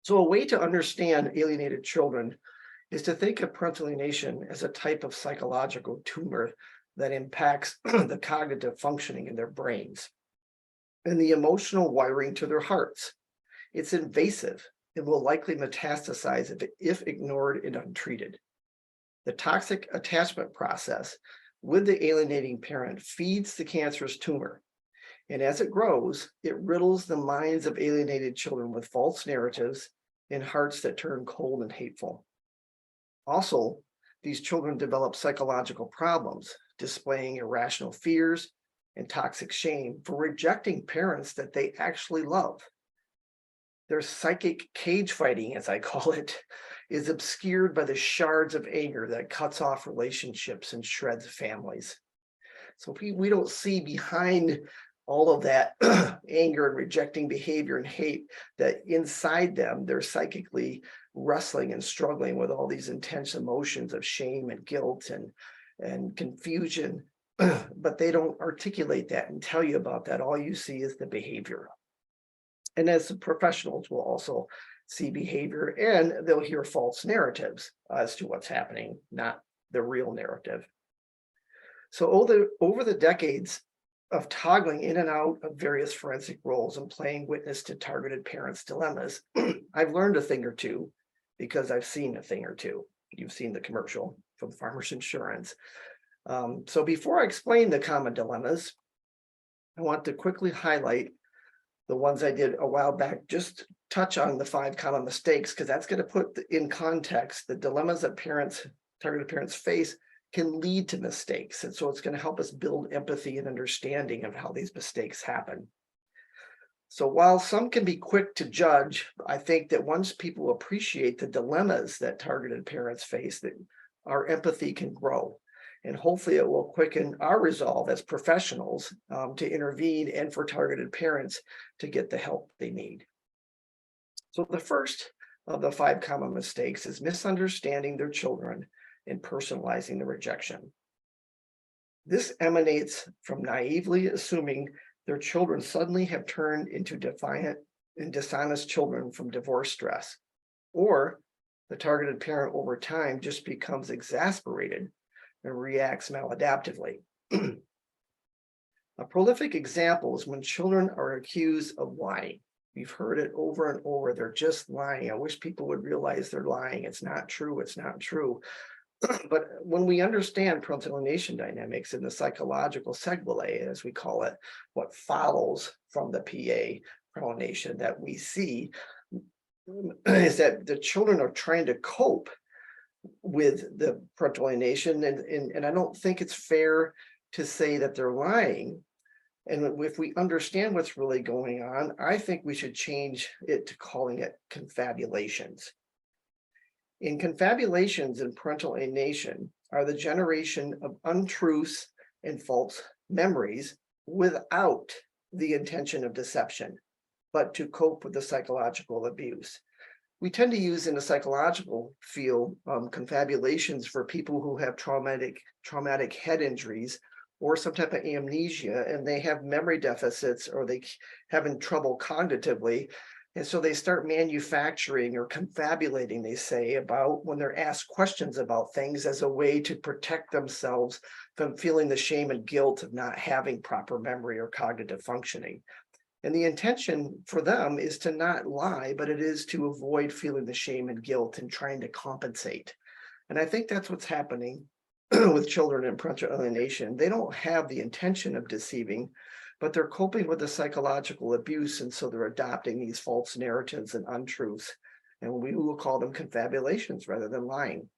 So, a way to understand alienated children is to think of parental alienation as a type of psychological tumor that impacts the cognitive functioning in their brains and the emotional wiring to their hearts. It's invasive and will likely metastasize if ignored and untreated. The toxic attachment process with the alienating parent feeds the cancerous tumor, and as it grows, it riddles the minds of alienated children with false narratives and hearts that turn cold and hateful. Also, these children develop psychological problems, displaying irrational fears and toxic shame for rejecting parents that they actually love. Their psychic cage fighting, as I call it, is obscured by the shards of anger that cuts off relationships and shreds families. So we don't see behind all of that anger and rejecting behavior and hate that inside them, they're psychically wrestling and struggling with all these intense emotions of shame and guilt and confusion. But they don't articulate that and tell you about that. All you see is the behavior. And as the professionals will also see behavior and they'll hear false narratives as to what's happening, not the real narrative. So over the decades of toggling in and out of various forensic roles and playing witness to targeted parents' dilemmas, I've learned a thing or two because I've seen a thing or two. You've seen the commercial from Farmers Insurance. So before I explain the common dilemmas, I want to quickly highlight the ones I did a while back, just touch on the 5 common mistakes, because that's going to put in context the dilemmas that targeted parents face can lead to mistakes. And so it's going to help us build empathy and understanding of how these mistakes happen. So while some can be quick to judge, I think that once people appreciate the dilemmas that targeted parents face, that our empathy can grow. And hopefully it will quicken our resolve as professionals to intervene and for targeted parents to get the help they need. So the first of the 5 common mistakes is misunderstanding their children and personalizing the rejection. This emanates from naively assuming their children suddenly have turned into defiant and dishonest children from divorce stress, or the targeted parent over time just becomes exasperated and reacts maladaptively. A prolific example is when children are accused of lying. We've heard it over and over. They're just lying. I wish people would realize they're lying. It's not true. It's not true. But when we understand parental alienation dynamics in the psychological sequelae, as we call it, what follows from the PA parental alienation that we see is that the children are trying to cope with the parental alienation, and I don't think it's fair to say that they're lying. And if we understand what's really going on, I think we should change it to calling it confabulations. In confabulations and parental alienation are the generation of untruths and false memories without the intention of deception, but to cope with the psychological abuse. We tend to use in the psychological field confabulations for people who have traumatic head injuries or some type of amnesia, and they have memory deficits or they having trouble cognitively. And so they start manufacturing or confabulating, they say, about when they're asked questions about things as a way to protect themselves from feeling the shame and guilt of not having proper memory or cognitive functioning. And the intention for them is to not lie, but it is to avoid feeling the shame and guilt and trying to compensate. And I think that's what's happening with children in parental alienation. They don't have the intention of deceiving, but they're coping with the psychological abuse. And so they're adopting these false narratives and untruths. And we will call them confabulations rather than lying.